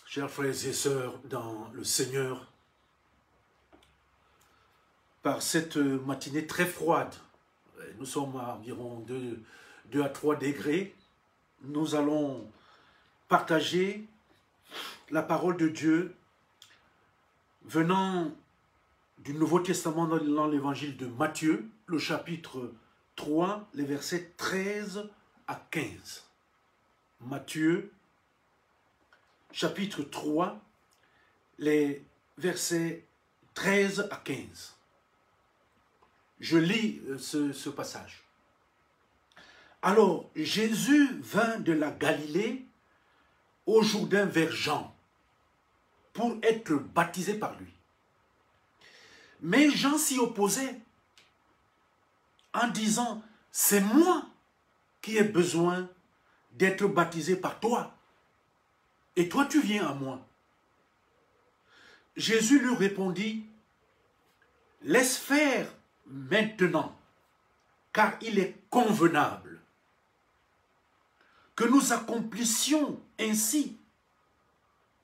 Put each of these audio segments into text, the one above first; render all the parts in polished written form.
Chers frères et sœurs dans le Seigneur, par cette matinée très froide, nous sommes à environ 2 à 3 degrés, nous allons partager la parole de Dieu venant du Nouveau Testament dans l'évangile de Matthieu, le chapitre 3, les versets 13 à 15. Matthieu, chapitre 3, les versets 13 à 15. Je lis ce passage. Alors, Jésus vint de la Galilée au Jourdain vers Jean pour être baptisé par lui. Mais Jean s'y opposait en disant, « C'est moi qui ai besoin d'être baptisé par toi. Et toi, tu viens à moi. » Jésus lui répondit, « Laisse faire maintenant, car il est convenable que nous accomplissions ainsi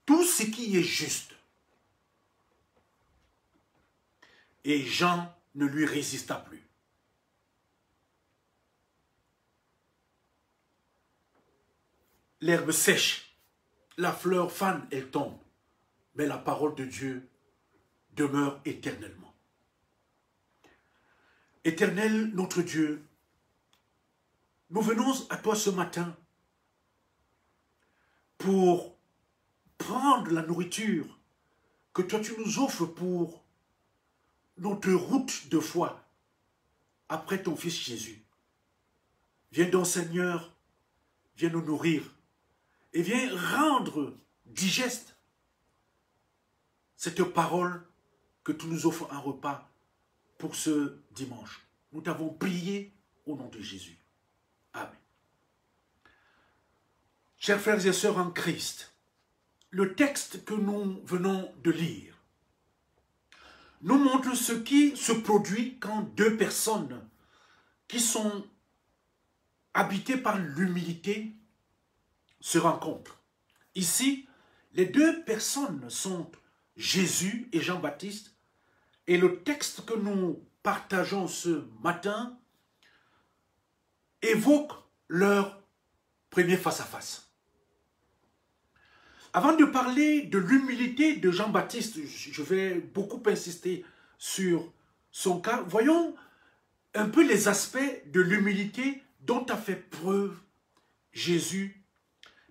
tout ce qui est juste. » Et Jean ne lui résista plus. L'herbe sèche, la fleur fane, elle tombe, mais la parole de Dieu demeure éternellement. Éternel notre Dieu, nous venons à toi ce matin pour prendre la nourriture que toi tu nous offres pour notre route de foi après ton Fils Jésus. Viens donc Seigneur, viens nous nourrir et viens rendre digeste cette parole que tu nous offres un repas pour ce dimanche. Nous t'avons prié au nom de Jésus. Amen. Chers frères et sœurs en Christ, le texte que nous venons de lire nous montre ce qui se produit quand 2 personnes qui sont habitées par l'humilité se rencontrent. Ici, les 2 personnes sont Jésus et Jean-Baptiste, et le texte que nous partageons ce matin évoque leur premier face-à-face. Avant de parler de l'humilité de Jean-Baptiste, je vais beaucoup insister sur son cas, voyons un peu les aspects de l'humilité dont a fait preuve Jésus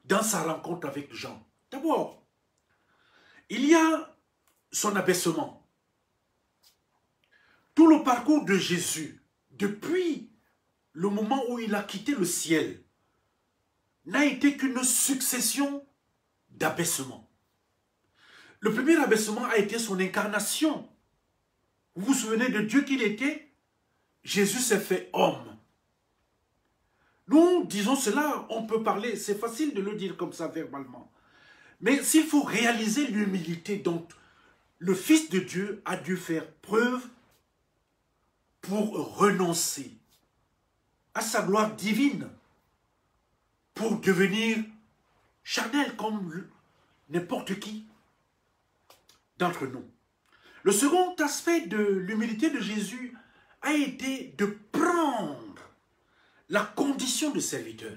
dans sa rencontre avec Jean. D'abord, il y a son abaissement. Tout le parcours de Jésus, depuis le moment où il a quitté le ciel, n'a été qu'une succession d'abaissements. Le premier abaissement a été son incarnation. Vous vous souvenez de Dieu qu'il était? Jésus s'est fait homme. Nous disons cela, on peut parler, c'est facile de le dire comme ça verbalement. Mais s'il faut réaliser l'humilité dont le Fils de Dieu a dû faire preuve pour renoncer à sa gloire divine, pour devenir charnel comme n'importe qui d'entre nous. Le second aspect de l'humilité de Jésus a été de prendre la condition de serviteur.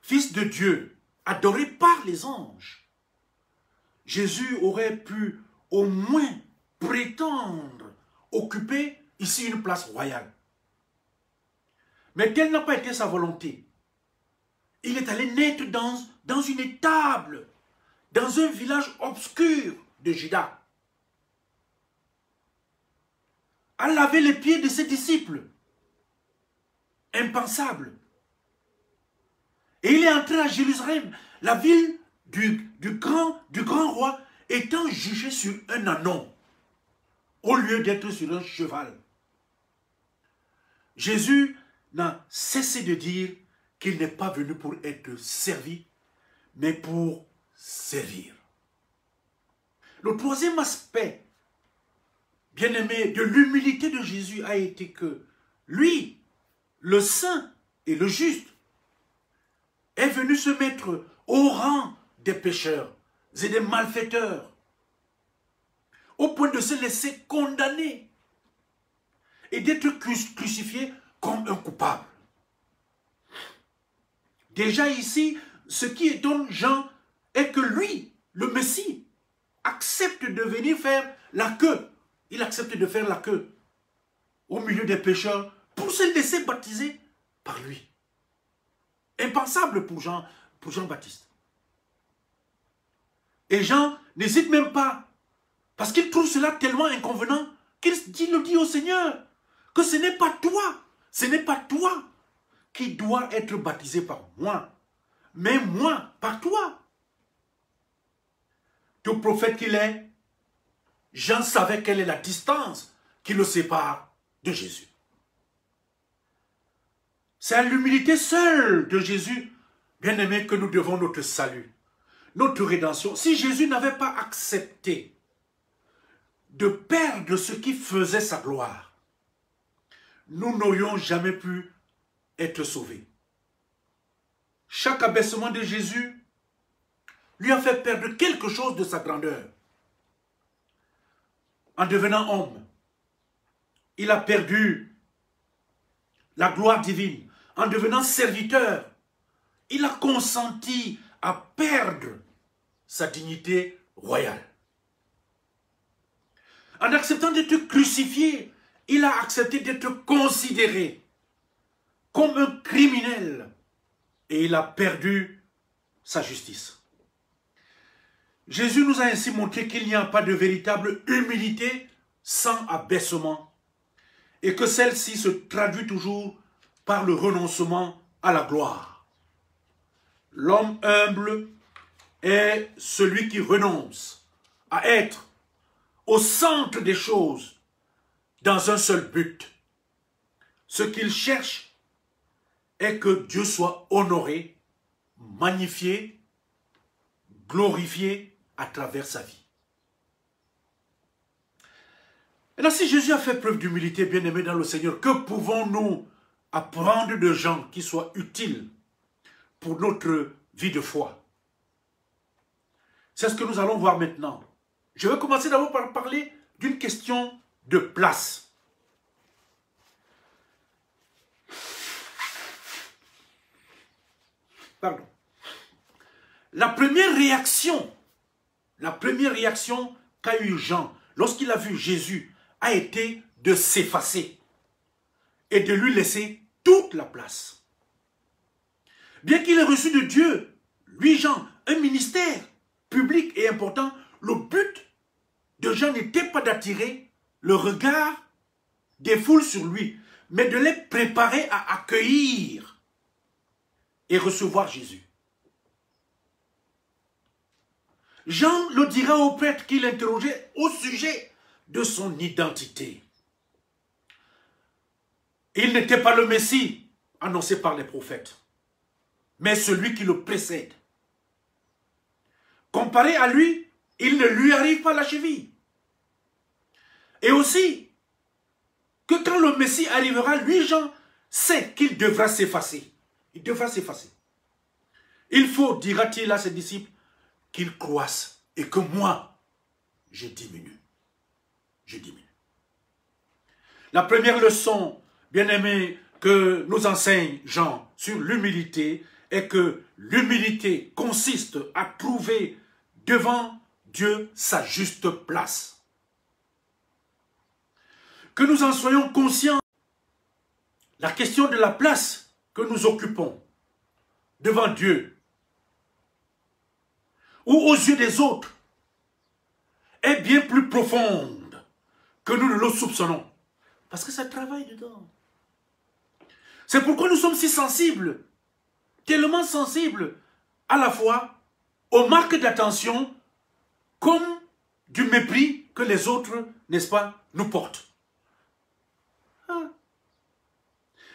Fils de Dieu, adoré par les anges, Jésus aurait pu au moins prétendre occuper ici une place royale. Mais telle n'a pas été sa volonté. Il est allé naître dans une étable, dans un village obscur de Juda, à laver les pieds de ses disciples. Impensable. Et il est entré à Jérusalem, la ville du grand roi, étant jugé sur un ânon, au lieu d'être sur un cheval. Jésus n'a cessé de dire qu'il n'est pas venu pour être servi, mais pour servir. Le troisième aspect, bien-aimé, de l'humilité de Jésus a été que lui, le saint et le juste, est venu se mettre au rang des pécheurs et des malfaiteurs, au point de se laisser condamner et d'être crucifié comme un coupable. Déjà ici, ce qui étonne Jean est que lui, le Messie, accepte de venir faire la queue. Il accepte de faire la queue au milieu des pécheurs pour se laisser baptiser par lui. Impensable pour Jean-Baptiste. Et Jean n'hésite même pas, parce qu'il trouve cela tellement inconvenant, qu'il le dit au Seigneur, que ce n'est pas toi qui dois être baptisé par moi, mais moi par toi. Tout prophète qu'il est, Jean savait quelle est la distance qui le sépare de Jésus. C'est à l'humilité seule de Jésus, bien-aimé, que nous devons notre salut, notre rédemption. Si Jésus n'avait pas accepté de perdre ce qui faisait sa gloire, nous n'aurions jamais pu être sauvés. Chaque abaissement de Jésus lui a fait perdre quelque chose de sa grandeur. En devenant homme, il a perdu la gloire divine. En devenant serviteur, il a consenti à perdre sa dignité royale. En acceptant d'être crucifié, il a accepté d'être considéré comme un criminel et il a perdu sa justice. Jésus nous a ainsi montré qu'il n'y a pas de véritable humilité sans abaissement et que celle-ci se traduit toujours par le renoncement à la gloire. L'homme humble est celui qui renonce à être au centre des choses dans un seul but. Ce qu'il cherche est que Dieu soit honoré, magnifié, glorifié à travers sa vie. Et là, si Jésus a fait preuve d'humilité, bien-aimé dans le Seigneur, que pouvons-nous apprendre de gens qui soient utiles pour notre vie de foi? C'est ce que nous allons voir maintenant. Je vais commencer d'abord par parler d'une question de place. Pardon. La première réaction qu'a eu Jean lorsqu'il a vu Jésus, a été de s'effacer et de lui laisser toute la place. Bien qu'il ait reçu de Dieu, lui Jean, un ministère public et important, le but de Jean n'était pas d'attirer le regard des foules sur lui, mais de les préparer à accueillir et recevoir Jésus. Jean le dira au prêtre qui l'interrogeait au sujet de son identité. Il n'était pas le Messie annoncé par les prophètes, mais celui qui le précède. Comparé à lui, il ne lui arrive pas la cheville. Et aussi, que quand le Messie arrivera, lui, Jean, sait qu'il devra s'effacer. Il devra s'effacer. Il faut, dira-t-il à ses disciples, qu'ils croissent et que moi, je diminue. Je diminue. La première leçon, bien-aimés, que nous enseigne Jean sur l'humilité est que l'humilité consiste à trouver devant Dieu sa juste place. Que nous en soyons conscients, la question de la place que nous occupons devant Dieu ou aux yeux des autres est bien plus profonde que nous ne le soupçonnons. Parce que ça travaille dedans. C'est pourquoi nous sommes si sensibles, tellement sensibles à la fois aux marques d'attention comme du mépris que les autres, n'est-ce pas, nous portent.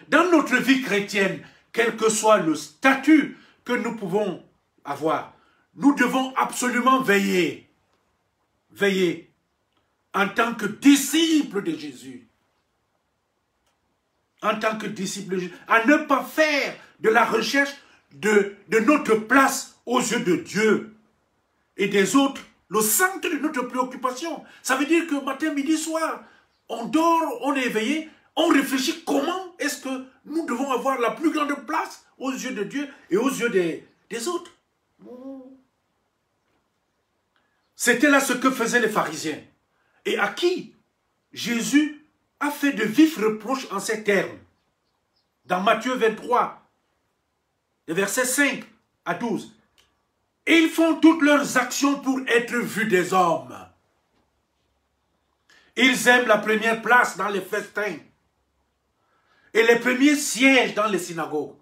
Dans notre vie chrétienne, quel que soit le statut que nous pouvons avoir, nous devons absolument veiller en tant que disciples de Jésus, à ne pas faire de la recherche de notre place aux yeux de Dieu et des autres le centre de notre préoccupation. Ça veut dire que matin, midi, soir, on dort, on est éveillé, on réfléchit comment est-ce que nous devons avoir la plus grande place aux yeux de Dieu et aux yeux des autres. C'était là ce que faisaient les pharisiens et à qui Jésus a fait de vifs reproches en ces termes. Dans Matthieu 23, les versets 5 à 12. Ils font toutes leurs actions pour être vus des hommes. Ils aiment la première place dans les festins et les premiers sièges dans les synagogues.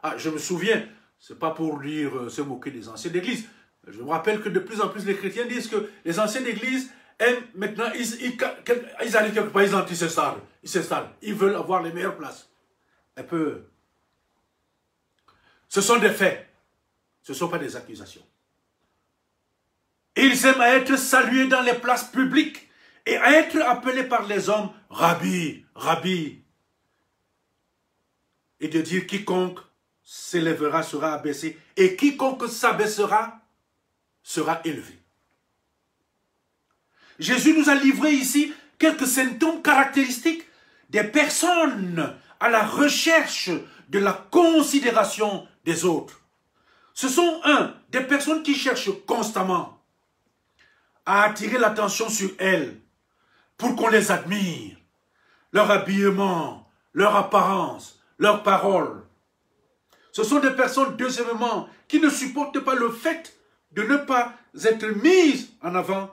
Ah, je me souviens, c'est pas pour dire se moquer des anciens d'église. Je me rappelle que de plus en plus les chrétiens disent que les anciens d'église aiment maintenant, ils arrivent quelque part, ils s'installent. Ils veulent avoir les meilleures places. Un peu. Ce sont des faits. Ce ne sont pas des accusations. Ils aiment être salués dans les places publiques et à être appelés par les hommes Rabbi, Rabbi. Et de dire quiconque s'élèvera sera abaissé et quiconque s'abaissera sera élevé. Jésus nous a livré ici quelques symptômes caractéristiques des personnes à la recherche de la considération des autres. Ce sont, des personnes qui cherchent constamment à attirer l'attention sur elles pour qu'on les admire. Leur habillement, leur apparence, leurs paroles. Ce sont des personnes, deuxièmement, qui ne supportent pas le fait de ne pas être mises en avant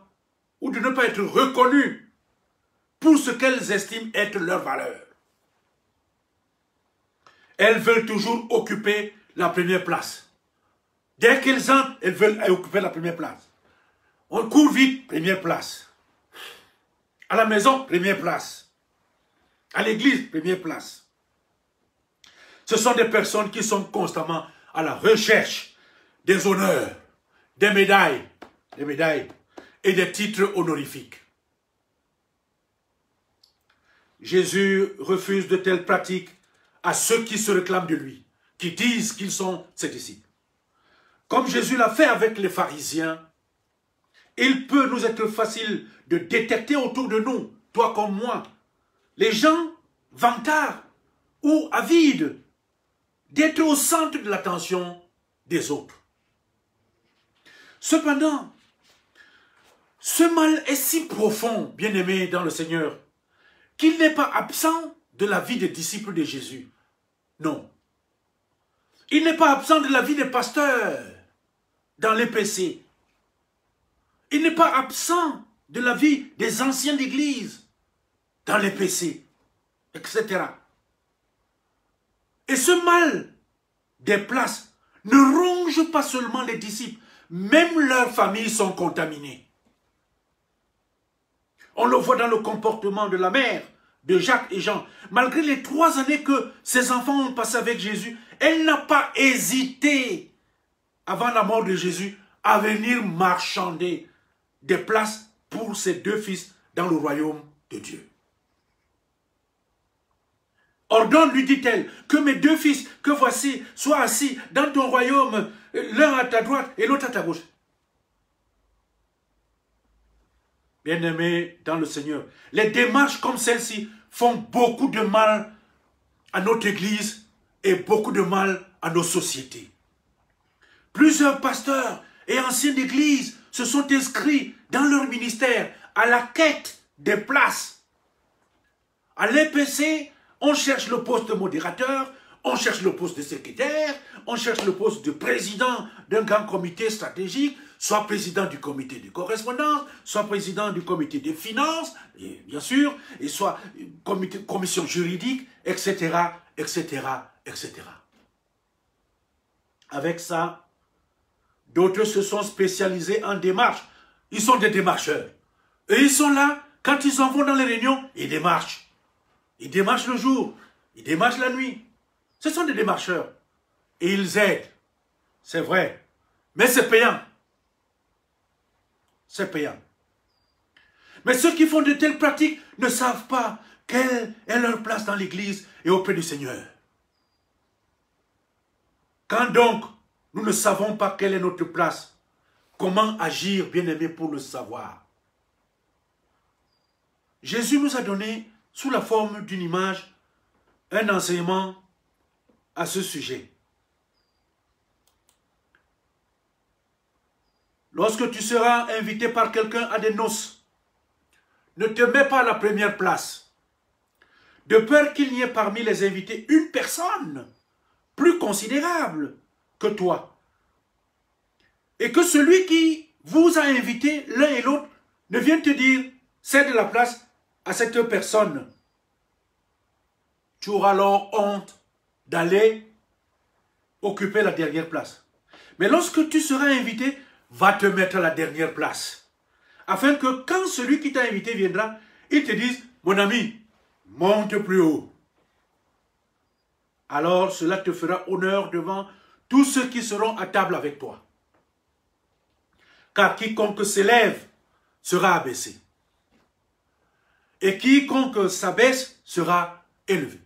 ou de ne pas être reconnues pour ce qu'elles estiment être leur valeur. Elles veulent toujours occuper la première place. Dès qu'elles entrent, elles veulent occuper la première place. On court vite, première place. À la maison, première place. À l'église, première place. Ce sont des personnes qui sont constamment à la recherche des honneurs, des médailles et des titres honorifiques. Jésus refuse de telles pratiques à ceux qui se réclament de lui, qui disent qu'ils sont ses disciples. Comme Jésus l'a fait avec les pharisiens, il peut nous être facile de détecter autour de nous, toi comme moi, les gens vantards ou avides d'être au centre de l'attention des autres. Cependant, Ce mal est si profond, bien-aimé dans le Seigneur, qu'il n'est pas absent de la vie des disciples de Jésus. Non. Il n'est pas absent de la vie des pasteurs dans les PC. Il n'est pas absent de la vie des anciens d'église dans les PC, etc. Et ce mal des places ne ronge pas seulement les disciples, même leurs familles sont contaminées. On le voit dans le comportement de la mère, de Jacques et Jean. Malgré les 3 années que ses enfants ont passées avec Jésus, elle n'a pas hésité, avant la mort de Jésus, à venir marchander des places pour ses 2 fils dans le royaume de Dieu. Ordonne, lui dit-elle, que mes 2 fils, que voici, soient assis dans ton royaume, l'un à ta droite et l'autre à ta gauche. Bien-aimés dans le Seigneur, les démarches comme celle-ci font beaucoup de mal à notre Église et beaucoup de mal à nos sociétés. Plusieurs pasteurs et anciens d'Église se sont inscrits dans leur ministère à la quête des places. À l'EPC, on cherche le poste de modérateur, on cherche le poste de secrétaire, on cherche le poste de président d'un grand comité stratégique, soit président du comité de correspondance, soit président du comité des finances, et bien sûr, et soit commission juridique, etc., etc., etc. Avec ça, d'autres se sont spécialisés en démarche. Ils sont des démarcheurs. Et ils sont là, quand ils en vont dans les réunions, ils démarchent. Ils démarchent le jour, ils démarchent la nuit. Ce sont des démarcheurs. Et ils aident. C'est vrai. Mais c'est payant. C'est payant. Mais ceux qui font de telles pratiques ne savent pas quelle est leur place dans l'Église et auprès du Seigneur. Quand donc nous ne savons pas quelle est notre place, comment agir, bien-aimé, pour le savoir? Jésus nous a donné, sous la forme d'une image, un enseignement à ce sujet. Lorsque tu seras invité par quelqu'un à des noces, ne te mets pas à la première place, de peur qu'il n'y ait parmi les invités une personne plus considérable que toi, et que celui qui vous a invité l'un et l'autre ne vienne te dire « cède la place à cette personne ». Tu auras alors honte d'aller occuper la dernière place. Mais lorsque tu seras invité, va te mettre à la dernière place. Afin que quand celui qui t'a invité viendra, il te dise, mon ami, monte plus haut. Alors cela te fera honneur devant tous ceux qui seront à table avec toi. Car quiconque s'élève sera abaissé. Et quiconque s'abaisse sera élevé.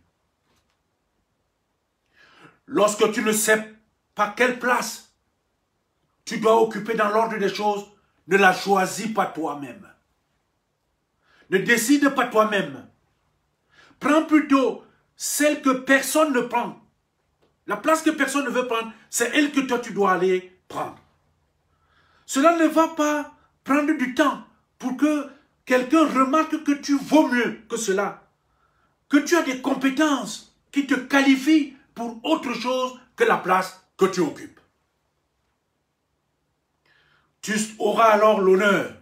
Lorsque tu ne sais pas quelle place tu dois occuper dans l'ordre des choses, ne la choisis pas toi-même. Ne décide pas toi-même. Prends plutôt celle que personne ne prend. La place que personne ne veut prendre, c'est elle que toi tu dois aller prendre. Cela ne va pas prendre du temps pour que quelqu'un remarque que tu vaux mieux que cela. Que tu as des compétences qui te qualifient pour autre chose que la place que tu occupes. Tu auras alors l'honneur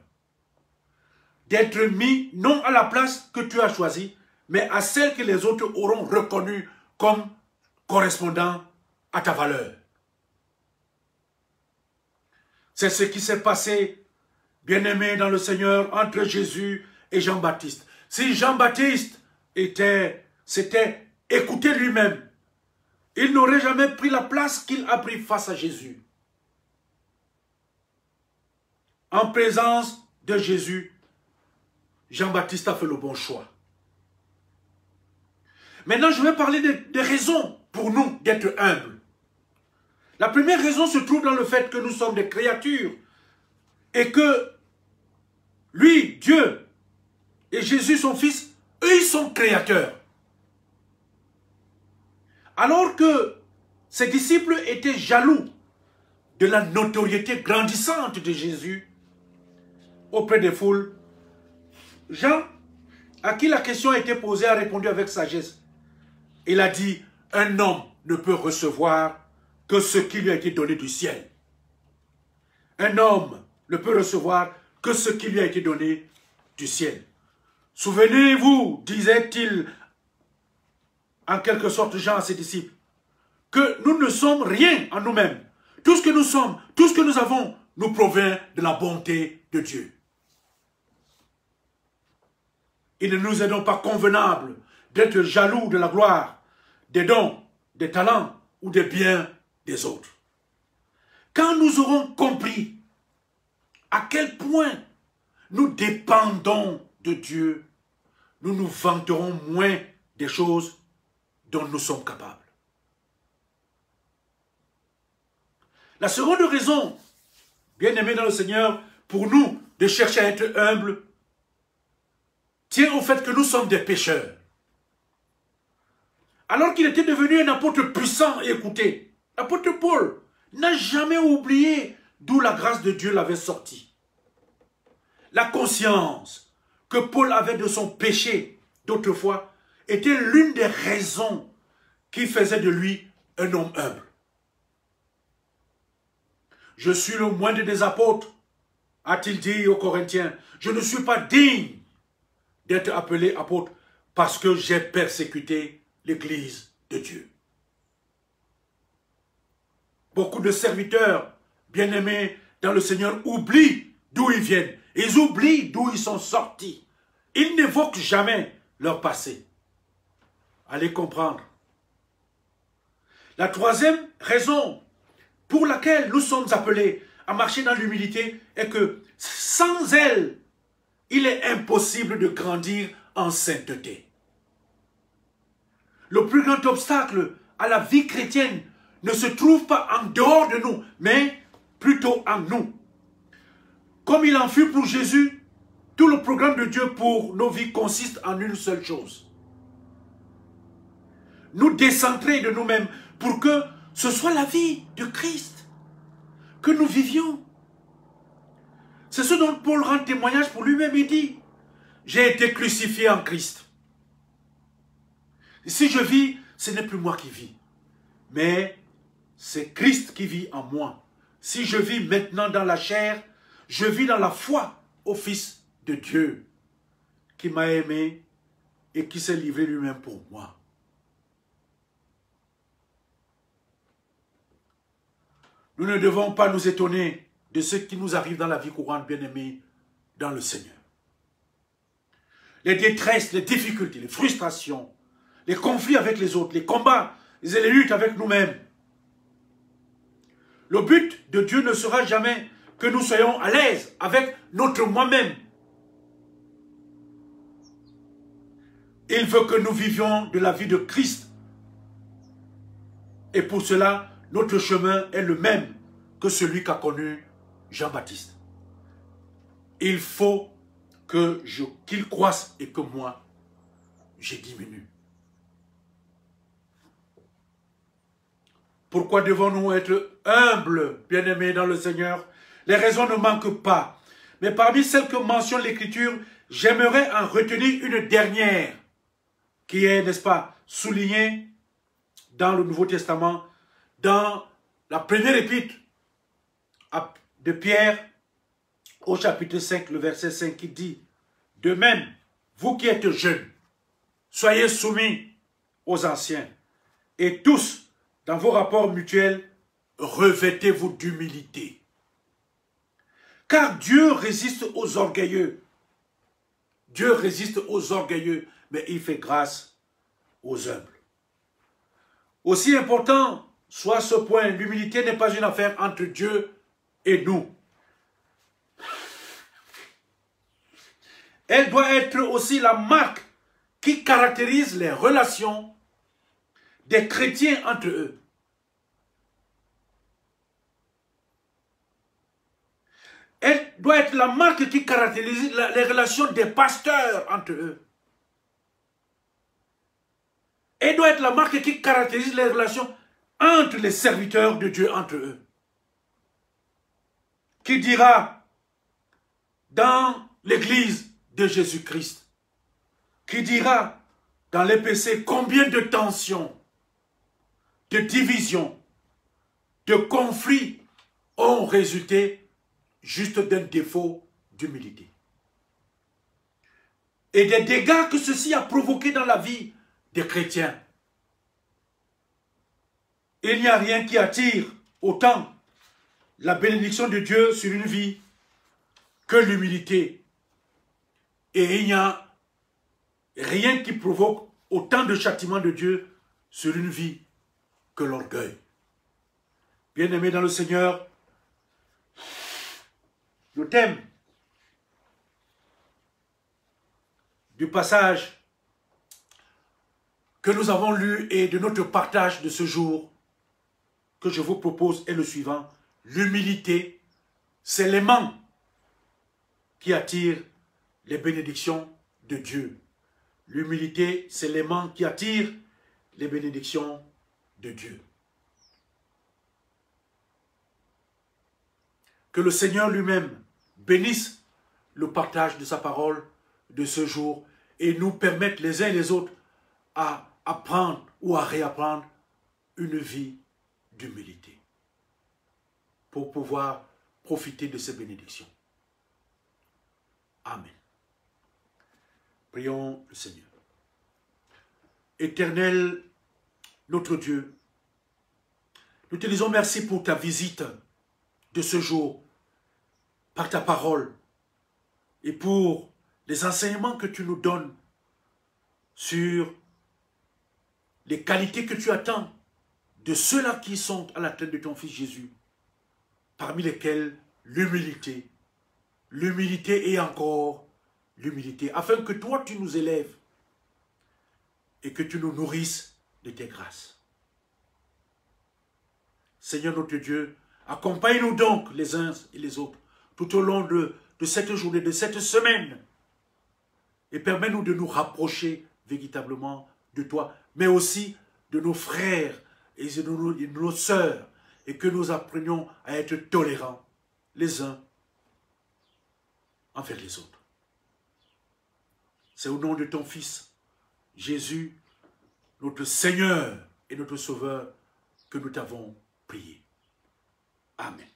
d'être mis non à la place que tu as choisie, mais à celle que les autres auront reconnue comme correspondant à ta valeur. C'est ce qui s'est passé, bien-aimé dans le Seigneur, entre Jésus et Jean-Baptiste. Si Jean-Baptiste s'était écouté lui-même, il n'aurait jamais pris la place qu'il a pris face à Jésus. En présence de Jésus, Jean-Baptiste a fait le bon choix. Maintenant, je vais parler des raisons pour nous d'être humbles. La première raison se trouve dans le fait que nous sommes des créatures et que lui, Dieu, et Jésus, son Fils, eux, ils sont créateurs. Alors que ses disciples étaient jaloux de la notoriété grandissante de Jésus, auprès des foules, Jean, à qui la question a été posée, a répondu avec sagesse. Il a dit, un homme ne peut recevoir que ce qui lui a été donné du ciel. Un homme ne peut recevoir que ce qui lui a été donné du ciel. Souvenez-vous, disait-il en quelque sorte Jean à ses disciples, que nous ne sommes rien en nous-mêmes. Tout ce que nous sommes, tout ce que nous avons, nous provient de la bonté de Dieu. Il ne nous est donc pas convenable d'être jaloux de la gloire, des dons, des talents ou des biens des autres. Quand nous aurons compris à quel point nous dépendons de Dieu, nous nous vanterons moins des choses dont nous sommes capables. La seconde raison, bien-aimés dans le Seigneur, pour nous de chercher à être humbles, tient au fait que nous sommes des pécheurs. Alors qu'il était devenu un apôtre puissant et écouté, l'apôtre Paul n'a jamais oublié d'où la grâce de Dieu l'avait sorti. La conscience que Paul avait de son péché d'autrefois était l'une des raisons qui faisait de lui un homme humble. Je suis le moindre des apôtres, a-t-il dit aux Corinthiens. Je ne suis pas digne d'être appelé apôtre parce que j'ai persécuté l'Église de Dieu. Beaucoup de serviteurs bien-aimés dans le Seigneur oublient d'où ils viennent. Ils oublient d'où ils sont sortis. Ils n'évoquent jamais leur passé. Allez comprendre. La troisième raison pour laquelle nous sommes appelés à marcher dans l'humilité est que sans elle, il est impossible de grandir en sainteté. Le plus grand obstacle à la vie chrétienne ne se trouve pas en dehors de nous, mais plutôt en nous. Comme il en fut pour Jésus, tout le programme de Dieu pour nos vies consiste en une seule chose. Nous décentrer de nous-mêmes pour que ce soit la vie de Christ que nous vivions. C'est ce dont Paul rend témoignage pour lui-même. Il dit, j'ai été crucifié en Christ. Si je vis, ce n'est plus moi qui vis, mais c'est Christ qui vit en moi. Si je vis maintenant dans la chair, je vis dans la foi au Fils de Dieu qui m'a aimé et qui s'est livré lui-même pour moi. Nous ne devons pas nous étonner de ce qui nous arrive dans la vie courante, bien-aimés, dans le Seigneur. Les détresses, les difficultés, les frustrations, les conflits avec les autres, les combats, les luttes avec nous-mêmes. Le but de Dieu ne sera jamais que nous soyons à l'aise avec notre moi-même. Il veut que nous vivions de la vie de Christ. Et pour cela, notre chemin est le même que celui qu'a connu Jean-Baptiste. Il faut qu'il croisse et que moi, je diminue. Pourquoi devons-nous être humbles, bien-aimés dans le Seigneur? Les raisons ne manquent pas. Mais parmi celles que mentionne l'Écriture, j'aimerais en retenir une dernière, qui est, n'est-ce pas, soulignée dans le Nouveau Testament, dans la première épître de Pierre, au chapitre 5, le verset 5, qui dit, « De même, vous qui êtes jeunes, soyez soumis aux anciens, et tous, dans vos rapports mutuels, revêtez-vous d'humilité. Car Dieu résiste aux orgueilleux. Dieu résiste aux orgueilleux, mais il fait grâce aux humbles. » Aussi important soit ce point, l'humilité n'est pas une affaire entre Dieu et nous. Elle doit être aussi la marque qui caractérise les relations des chrétiens entre eux. Elle doit être la marque qui caractérise les relations des pasteurs entre eux. Elle doit être la marque qui caractérise les relations entre les serviteurs de Dieu entre eux. Qui dira dans l'église de Jésus-Christ, qui dira dans l'EPC combien de tensions, de divisions, de conflits ont résulté juste d'un défaut d'humilité. Et des dégâts que ceci a provoqués dans la vie des chrétiens. Il n'y a rien qui attire autant la bénédiction de Dieu sur une vie que l'humilité. Et il n'y a rien qui provoque autant de châtiment de Dieu sur une vie que l'orgueil. Bien-aimés dans le Seigneur, le thème du passage que nous avons lu et de notre partage de ce jour que je vous propose est le suivant. L'humilité, c'est l'aimant qui attire les bénédictions de Dieu. L'humilité, c'est l'aimant qui attire les bénédictions de Dieu. Que le Seigneur lui-même bénisse le partage de sa parole de ce jour et nous permette les uns et les autres à apprendre ou à réapprendre une vie d'humilité pour pouvoir profiter de ces bénédictions. Amen. Prions le Seigneur. Éternel, notre Dieu, nous te disons merci pour ta visite de ce jour, par ta parole, et pour les enseignements que tu nous donnes sur les qualités que tu attends de ceux-là qui sont à la tête de ton Fils Jésus, parmi lesquels l'humilité, l'humilité et encore l'humilité, afin que toi tu nous élèves et que tu nous nourrisses de tes grâces. Seigneur notre Dieu, accompagne-nous donc les uns et les autres tout au long de cette journée, de cette semaine, et permets-nous de nous rapprocher véritablement de toi, mais aussi de nos frères et de nos sœurs, et que nous apprenions à être tolérants les uns envers les autres. C'est au nom de ton Fils, Jésus, notre Seigneur et notre Sauveur, que nous t'avons prié. Amen.